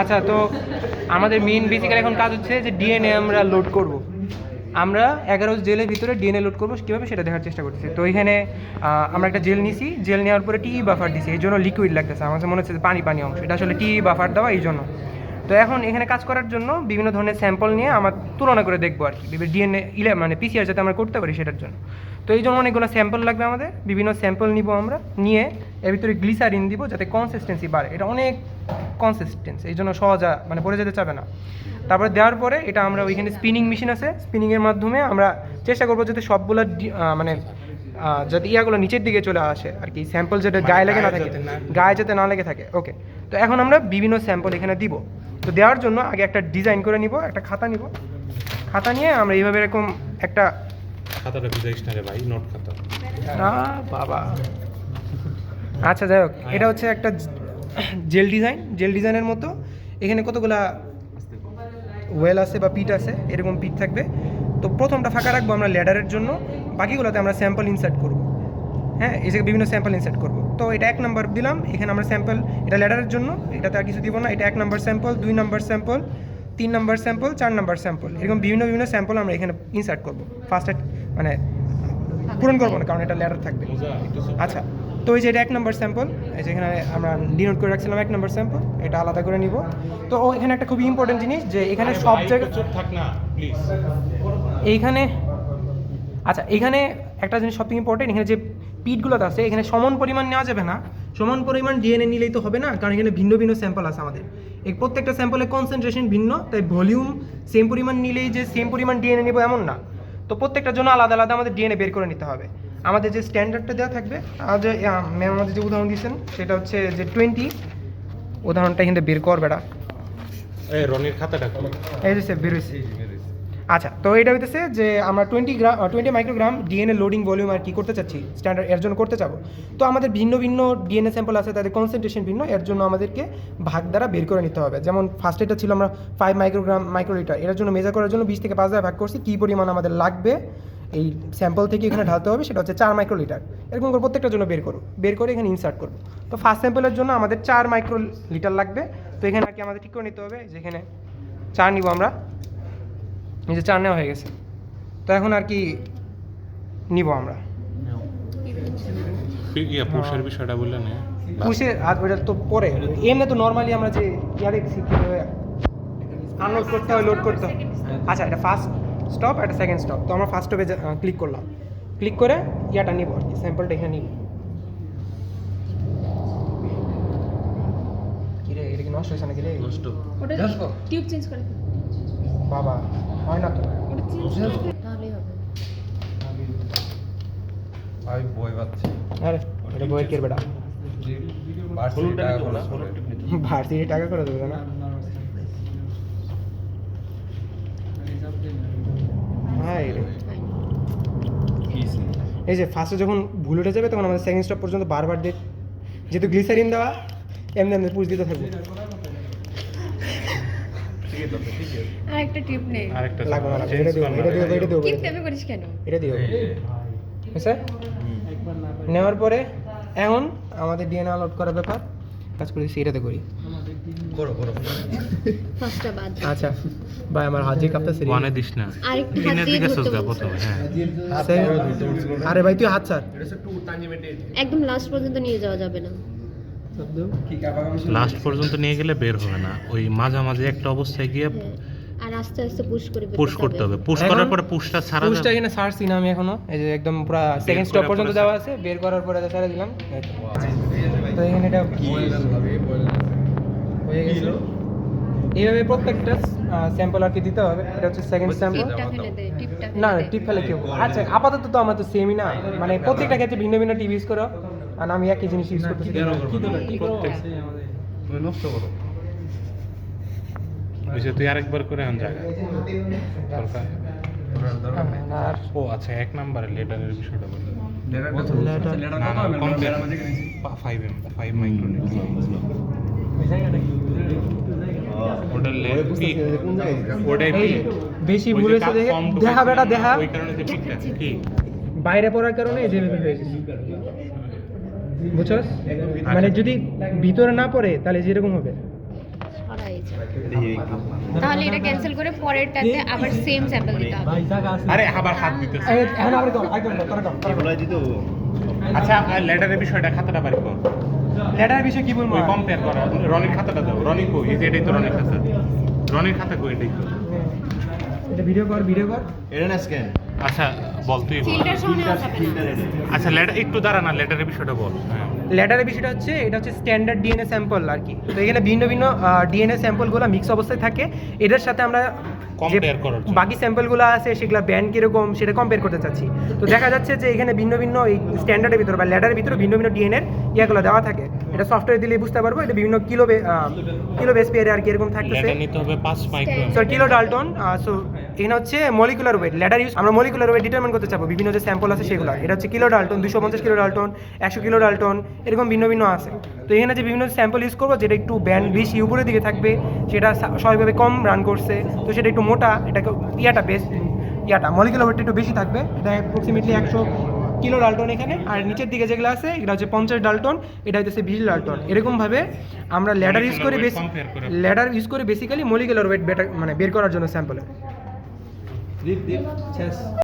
আচ্ছা, তো আমাদের মেইন বেসিক্যালি এখন কাজ হচ্ছে যে ডিএনএ আমরা লোড করব। আমরা 11 জেলের ভিতরে ডিএনএ লোড করবো কীভাবে সেটা দেখার চেষ্টা করতেছি। তো এখানে আমরা একটা জেল নিছি, জেল নেওয়ার পরে টি বাফার দিছি, এই জন্য লিকুইড লাগতেছে, আমার মনে হচ্ছে পানি পানি অংশ, এটা আসলে টি বাফার দেওয়া এই জন্য। তো এখন এখানে কাজ করার জন্য বিভিন্ন ধরনের স্যাম্পল নিয়ে আমার তুলনা করে দেখবো আর কি, ডিএনএ মানে পিসিআর যাতে আমরা করতে পারি সেটার জন্য। তো এই জন্য অনেকগুলো স্যাম্পল লাগবে আমাদের, বিভিন্ন স্যাম্পল নিব আমরা, নিয়ে এর ভিতরে গ্লিসারিন দিব যাতে কনসিস্টেন্সি বাড়ে। এটা অনেক কনসিস্টেন্সি, এই জন্য সহজা মানে পড়ে যেতে চাবে না। তারপরে দেওয়ার পরে এটা আমরা ওইখানে স্পিনিং মেশিন আছে, স্পিনিংয়ের মাধ্যমে আমরা চেষ্টা করবো যাতে সবগুলো মানে যাতে ইয়াগুলো নিচের দিকে চলে আসে আর কি, স্যাম্পল যেটা গায়ে লেগে না থাকে, গায়ে যাতে না লেগে থাকে। ওকে, তো এখন আমরা বিভিন্ন স্যাম্পল এখানে দিব। তো দেওয়ার জন্য আগে একটা ডিজাইন করে নিব, একটা খাতা নিব, খাতা নিয়ে আমরা এইভাবে এরকম একটা খাতাটা বুঝাইস না রে ভাই, নোট খাতা না বাবা। আচ্ছা যাই হোক, এটা হচ্ছে একটা জেল ডিজাইন, জেল ডিজাইনের মতো এখানে কতগুলা ওয়েল আছে বা পিট আছে, এরকম পিট থাকবে। তো প্রথমটা ফাঁকা রাখবো আমরা ল্যাডারের জন্য, বাকিগুলোতে আমরা স্যাম্পল ইনসার্ট করব। হ্যাঁ, এই যে বিভিন্ন স্যাম্পল ইনসার্ট করব। তো এটা 1 নাম্বার দিলাম, এখানে আমরা স্যাম্পল, এটা ল্যাডারের জন্য, এটাতে আর কিছু দিব না। এটা 1 number sample, 2 number sample, 3 number sample, 4 number sample, এরকম বিভিন্ন বিভিন্ন স্যাম্পল আমরা এখানে ইনসার্ট করব। ফার্স্টে মানে পূরণ করবো না, কারণ এটা ল্যাডার থাকবে। আচ্ছা, তো এই যে এটা 1 নাম্বার স্যাম্পল, এই যে এখানে আমরা ডিনোট করে রাখছিলাম 1 নাম্বার স্যাম্পল, এটা আলাদা করে নিব। তো এখানে একটা খুবই ইম্পর্টেন্ট জিনিস যে এখানে সব জায়গায় থাক না প্লিজ এইখানে, আচ্ছা এখানে একটা জিনিস সবথেকে ইম্পর্টেন্ট, এখানে যে পিটগুলো আছে এখানে সমান পরিমাণ নেওয়া যাবে না। সমান পরিমাণ ডিএনএ নিলেই তো হবে না, কারণ এখানে ভিন্ন ভিন্ন স্যাম্পল আছে আমাদের, এই প্রত্যেকটা স্যাম্পলের কনসেন্ট্রেশন ভিন্ন, তাই ভলিউম সেম পরিমাণ নিলেই যে সেম পরিমাণ ডিএনএ নেব এমন না। তো প্রত্যেকটার জন্য আলাদা আলাদা আমাদের ডিএনএ বের করে নিতে হবে। আমাদের যে স্ট্যান্ডার্ডটা দেওয়া থাকবে, ম্যাম আমাদের যে উদাহরণ দিয়েছেন সেটা হচ্ছে যে 20, উদাহরণটা এখানে বের কর বেটা, এই রনির খাতাটা কি এই যে বের হয়েছে। আচ্ছা, তো এটা হইতেছে যে আমরা 20 মাইক্রোগ্রাম ডিএনএ লোডিং ভলিউম আর কি করতে চাচ্ছি, স্ট্যান্ডার্ড এর জন্য করতে চাবো। তো আমাদের ভিন্ন ভিন্ন ডিএনএ স্যাম্পল আছে, তাদের কনসেন্ট্রেশন ভিন্ন, এর জন্য আমাদেরকে ভাগ দ্বারা বের করে নিতে হবে। যেমন ফার্স্ট এটা ছিল আমরা 5 মাইক্রোগ্রাম মাইক্রোলিটার, এর জন্য মেজার করার জন্য 20 থেকে 5 দ্বারা ভাগ করছি, কী পরিমাণ আমাদের লাগবে এই স্যাম্পল থেকে এখানে ঢালতে হবে, সেটা হচ্ছে 4 মাইক্রোলিটার। এরকম করে প্রত্যেকটার জন্য বের করে এখানে ইনসার্ট করবো। তো ফার্স্ট স্যাম্পলের জন্য আমাদের 4 মাইক্রোলিটার লাগবে। তো এখানে আর কি আমাদের ঠিক করে নিতে হবে, যেখানে 4 নিব আমরা, এই যে 4 নেওয়া হয়ে গেছে। তো এখন আর কি নিব আমরা পুষের বিষয়টা বললেন না, পুষে আর ওটা তো পরে, এমনি তো নর্মালি আমরা যে ইয়া দেখছি কীভাবে আনলোড করতে হয়, লোড করতে হয়। আচ্ছা, এটা ফার্স্ট স্টপ, এটা সেকেন্ড স্টপ। তো আমরা ফার্স্ট স্টপে ক্লিক করলাম, ক্লিক করে ইয়াটা নিব আর কি, স্যাম্পলটা এখানে নিব। কিরে এটা কি নষ্ট হয়েছে নাকি রে? নষ্ট ওটা টিউব চেঞ্জ করে বাবা হয় না তো, ওটা চেঞ্জ করে তাহলেই হবে। আমি বই পাচ্ছি আরে এটা বইয়ের কে বেটা, ভার্সিটি টাকা করে দেবে না। হ্যাঁ, এই যে ফার্স্টে যখন ভুল উঠে যাবে তখন আমাদের সেকেন্ড স্টপ পর্যন্ত বারবার যেহেতু গ্লিসারিন দেওয়া, এমনি এমনি পুষ দিতে থাকবে। আর একটা টিউব নেই, আরেকটা লাগবে না, এটা দিও, এটা দিও, টিউব টেপে করিস কেন? এটা দিও। হ্যাঁ, নেওয়ার পরে এখন আমাদের ডিএনএ আপলোড করার ব্যাপার, কাজ করেছি এটাতে করি। করো ফার্স্টটা বাদ। আচ্ছা ভাই, আমার হাত দিয়ে কাঁপতেছে রে। ওয়ানে দিস না, আরেকটু হাত তিনের দিয়ে দিকে ধরতে সোজা বলছে। প্রথমে। হ্যাঁ, আরে ভাই তুই হাত ছাড়। একদম লাস্ট পর্যন্ত নিয়ে যাওয়া যাবে না। লাস্ট পর্যন্ত নিয়ে গেলে বের হবে না, ওই মাঝামাঝি একটা অবস্থায় গিয়ে হ্যাঁ, আর আস্তে আস্তে পুশ করে বের পুশ করতে হবে। পুশ করার পরে পুশটা ছাড়া পুশটা যাবে। এখানে ছাড়ছি না আমি এখনো, এই যে একদম পুরো সেকেন্ড স্টপ পর্যন্ত দেওয়া আছে, বের করার পরে ছেড়ে দিলাম। তো এখানে এটা হয়ে গেছে। এইভাবে প্রত্যেকটা স্যাম্পল আর কি দিতে হবে। এটা হচ্ছে সেকেন্ড স্যাম্পল। টিপটা ফেলে দে, টিপটা না ফেলে দে। টিপ ফেলে কি হবে? আচ্ছা আপাতত তো আমার তো সেমই না, মানে প্রত্যেকটা ক্ষেত্রে ভিন্ন ভিন্ন টিপ ইউজ করো, আর আমি একই জিনিস ইউজ করতেছি। তুমি নষ্ট করো ওই যে তুই আরেকবার করে আন জায়গা দরকার। আর ও আচ্ছা, 1 নম্বরে লেটারের বিষয়টা বলি। লেটার না না, কমপ্লিট 5 মাইক্রোলিটার ওটা পিক, ওটাই এই পিক। বেশি ভুল হয়েছে দেখে দেখা বেটা দেখা, ওই কারণে যে পিকটা কি বাইরে পড়ার কারণে এই যে হয়ে গেছে, বুঝছস? মানে যদি ভিতরে না পড়ে তাহলে যেরকম হবে। হয়েছে। তাহলে এটা ক্যান্সেল করে পরেরটাতে আবার সেম স্যাম্পল দিতে হবে। আরে আবার হাত দিতেছে। এখন আবার কর একদম আচ্ছা লেটারের বিষয়টা খাতাটা বাড়ি কর। লেটার বিষয়ে কি বলবো ওই কম্পেয়ার করা রনির খাতাটা দাও। রনি কই? এই যে এটাই তো রনির খাতা। রনির খাতা কই? এটাই তো। এটা ভিডিও কর আচ্ছা বল তুই বল। ফিল্টার সহ নেওয়া যাবে না। আচ্ছা লেটার একটু দাঁড়া না, লেটারের বিষয়টা বল। হ্যাঁ লেটারের বিষয়টা হচ্ছে এটা হচ্ছে স্ট্যান্ডার্ড ডিএনএ স্যাম্পল আর কি। তো এখানে ভিন্ন ভিন্ন ডিএনএ স্যাম্পলগুলো মিক্স অবস্থায় থাকে। এটার সাথে আমরা যে কম্পেয়ার করার জন্য। বাকি স্যাম্পলগুলো আছে সেগুলো ব্যান্ড কীরকম সেটা কম্পেয়ার করতে চাচ্ছি। তো দেখা যাচ্ছে যে এখানে ভিন্ন ভিন্ন এই স্ট্যান্ডার্ডের ভিতরে বা লেটারের ভিতরে ভিন্ন ভিন্ন ডিএনএর ইয়েগুলো দেওয়া থাকে। এটা সফটওয়্যার দিলেই বুঝতে পারবো এটা বিভিন্ন কিলো বেস পেয়ারে আর কি এরকম থাকতেছে। লেটার নিতে হবে 5 micro. So kilo Dalton. So এখানে হচ্ছে মলিকুলার ওয়েট লেটার ইউজ আমরা মলিকুলার ওয়েট ডিটারমিন করতে চাবো বিভিন্ন যে স্যাম্পল আছে সেগুলো। এটা হচ্ছে kilo Dalton, 250 kilo Dalton, 100 kilo Dalton, এরকম ভিন্ন ভিন্ন আছে। তো এখানে যে বিভিন্ন স্যাম্পল ইউজ করবো যেটা একটু ব্যান্ড বেশি উপরের দিকে থাকবে, সেটা স্বাভাবিকভাবে কম রান করছে, তো সেটা একটু মোটা, এটা মলিকুলার ওয়েটটা একটু বেশি থাকবে। এটা অ্যাপ্রক্সিমেটলি 100 কিলো ডালটন এখানে। আর নিচের দিকে যেগুলো আছে এটা হচ্ছে 50 ডালটন, এটা হচ্ছে 20 ডালটন। এরকমভাবে আমরা ল্যাডার ইউজ করে বেসিক্যালি মলিকুলার ওয়েট বের করার জন্য স্যাম্পলের।